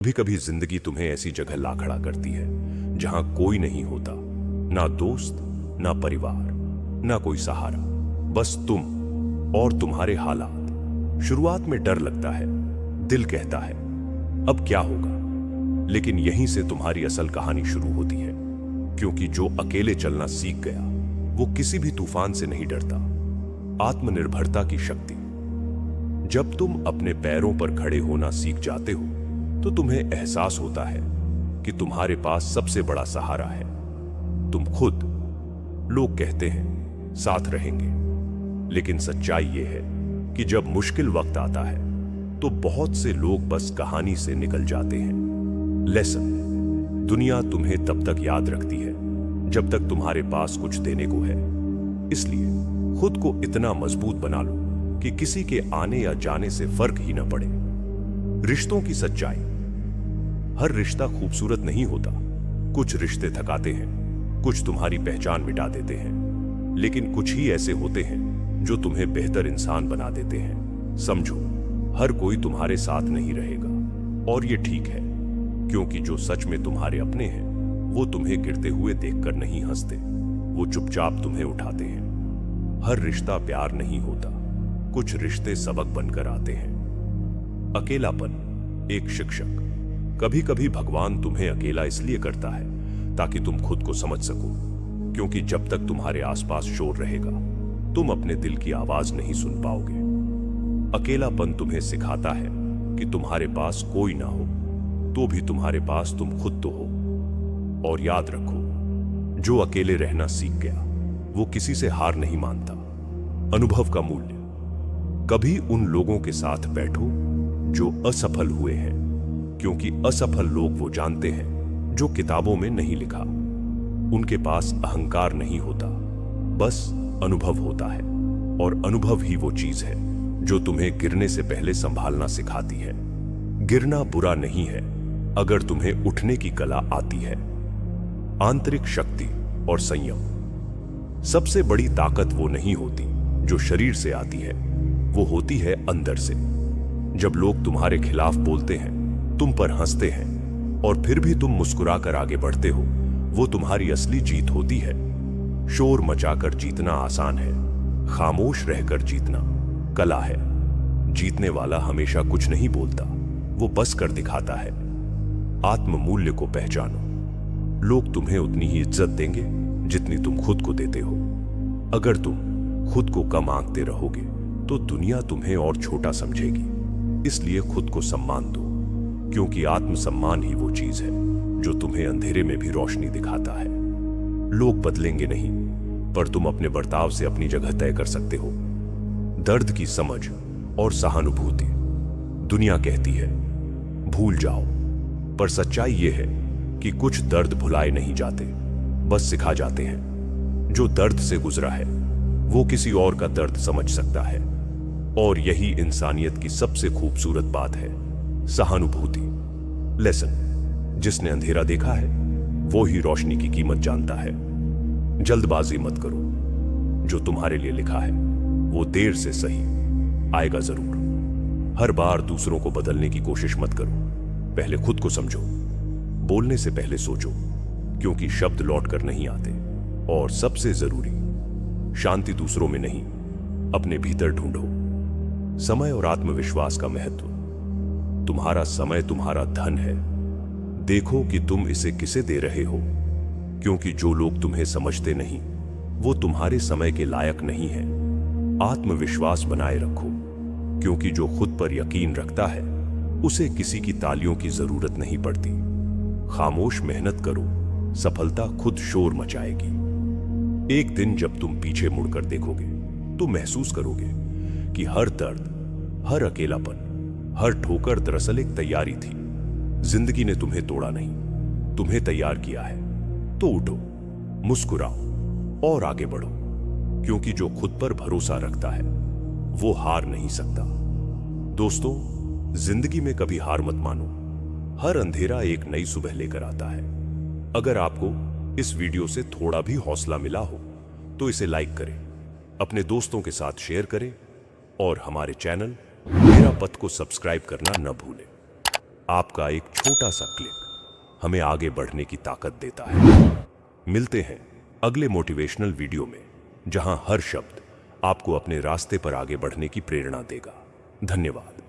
कभी कभी जिंदगी तुम्हें ऐसी जगह ला खड़ा करती है जहां कोई नहीं होता, ना दोस्त, ना परिवार, ना कोई सहारा, बस तुम और तुम्हारे हालात। शुरुआत में डर लगता है, दिल कहता है अब क्या होगा, लेकिन यहीं से तुम्हारी असल कहानी शुरू होती है। क्योंकि जो अकेले चलना सीख गया वो किसी भी तूफान से नहीं डरता। आत्मनिर्भरता की शक्ति। जब तुम अपने पैरों पर खड़े होना सीख जाते हो तो तुम्हें एहसास होता है कि तुम्हारे पास सबसे बड़ा सहारा है तुम खुद। लोग कहते हैं साथ रहेंगे, लेकिन सच्चाई यह है कि जब मुश्किल वक्त आता है तो बहुत से लोग बस कहानी से निकल जाते हैं। लेसन। दुनिया तुम्हें तब तक याद रखती है जब तक तुम्हारे पास कुछ देने को है। इसलिए खुद को इतना मजबूत बना लो कि किसी के आने या जाने से फर्क ही न पड़े। रिश्तों की सच्चाई। हर रिश्ता खूबसूरत नहीं होता। कुछ रिश्ते थकाते हैं, कुछ तुम्हारी पहचान मिटा देते हैं, लेकिन कुछ ही ऐसे होते हैं जो तुम्हें बेहतर इंसान बना देते हैं। समझो, हर कोई तुम्हारे साथ नहीं रहेगा और ये ठीक है, क्योंकि जो सच में तुम्हारे अपने हैं वो तुम्हें गिरते हुए देखकर नहीं हंसते, वो चुपचाप तुम्हें उठाते हैं। हर रिश्ता प्यार नहीं होता, कुछ रिश्ते सबक बनकर आते हैं। अकेलापन एक शिक्षक। कभी कभी भगवान तुम्हें अकेला इसलिए करता है ताकि तुम खुद को समझ सको, क्योंकि जब तक तुम्हारे आसपास शोर रहेगा तुम अपने दिल की आवाज नहीं सुन पाओगे। अकेलापन तुम्हें सिखाता है कि तुम्हारे पास कोई ना हो तो भी तुम्हारे पास तुम खुद तो हो। और याद रखो, जो अकेले रहना सीख गया वो किसी से हार नहीं मानता। अनुभव का मूल्य। कभी उन लोगों के साथ बैठो जो असफल हुए हैं, क्योंकि असफल लोग वो जानते हैं जो किताबों में नहीं लिखा। उनके पास अहंकार नहीं होता, बस अनुभव होता है, और अनुभव ही वो चीज है जो तुम्हें गिरने से पहले संभालना सिखाती है। गिरना बुरा नहीं है अगर तुम्हें उठने की कला आती है। आंतरिक शक्ति और संयम। सबसे बड़ी ताकत वो नहीं होती जो शरीर से आती है, वो होती है अंदर से। जब लोग तुम्हारे खिलाफ बोलते हैं, तुम पर हंसते हैं और फिर भी तुम मुस्कुराकर आगे बढ़ते हो, वो तुम्हारी असली जीत होती है। शोर मचाकर जीतना आसान है, खामोश रहकर जीतना कला है। जीतने वाला हमेशा कुछ नहीं बोलता, वो बस कर दिखाता है। आत्म मूल्य को पहचानो। लोग तुम्हें उतनी ही इज्जत देंगे जितनी तुम खुद को देते हो। अगर तुम खुद को कम आंकते रहोगे तो दुनिया तुम्हें और छोटा समझेगी। इसलिए खुद को सम्मान दो, क्योंकि आत्मसम्मान ही वो चीज है जो तुम्हें अंधेरे में भी रोशनी दिखाता है। लोग बदलेंगे नहीं, पर तुम अपने बर्ताव से अपनी जगह तय कर सकते हो। दर्द की समझ और सहानुभूति। दुनिया कहती है भूल जाओ, पर सच्चाई यह है कि कुछ दर्द भुलाए नहीं जाते, बस सिखा जाते हैं। जो दर्द से गुजरा है वो किसी और का दर्द समझ सकता है, और यही इंसानियत की सबसे खूबसूरत बात है, सहानुभूति। लेसन। जिसने अंधेरा देखा है वो ही रोशनी की कीमत जानता है। जल्दबाजी मत करो, जो तुम्हारे लिए लिखा है वो देर से सही आएगा जरूर। हर बार दूसरों को बदलने की कोशिश मत करो, पहले खुद को समझो। बोलने से पहले सोचो, क्योंकि शब्द लौट कर नहीं आते। और सबसे जरूरी, शांति दूसरों में नहीं, अपने भीतर ढूंढो। समय और आत्मविश्वास का महत्व। तुम्हारा समय तुम्हारा धन है, देखो कि तुम इसे किसे दे रहे हो, क्योंकि जो लोग तुम्हें समझते नहीं वो तुम्हारे समय के लायक नहीं है। आत्मविश्वास बनाए रखो, क्योंकि जो खुद पर यकीन रखता है उसे किसी की तालियों की जरूरत नहीं पड़ती। खामोश मेहनत करो, सफलता खुद शोर मचाएगी। एक दिन जब तुम पीछे मुड़कर देखोगे तो महसूस करोगे कि हर दर्द, हर अकेलापन, हर ठोकर दरअसल एक तैयारी थी। जिंदगी ने तुम्हें तोड़ा नहीं, तुम्हें तैयार किया है। तो उठो, मुस्कुराओ और आगे बढ़ो, क्योंकि जो खुद पर भरोसा रखता है वो हार नहीं सकता। दोस्तों, जिंदगी में कभी हार मत मानो। हर अंधेरा एक नई सुबह लेकर आता है। अगर आपको इस वीडियो से थोड़ा भी हौसला मिला हो तो इसे लाइक करें, अपने दोस्तों के साथ शेयर करें और हमारे चैनल मेरा पथ को सब्सक्राइब करना न भूलें। आपका एक छोटा सा क्लिक हमें आगे बढ़ने की ताकत देता है। मिलते हैं अगले मोटिवेशनल वीडियो में, जहां हर शब्द आपको अपने रास्ते पर आगे बढ़ने की प्रेरणा देगा। धन्यवाद।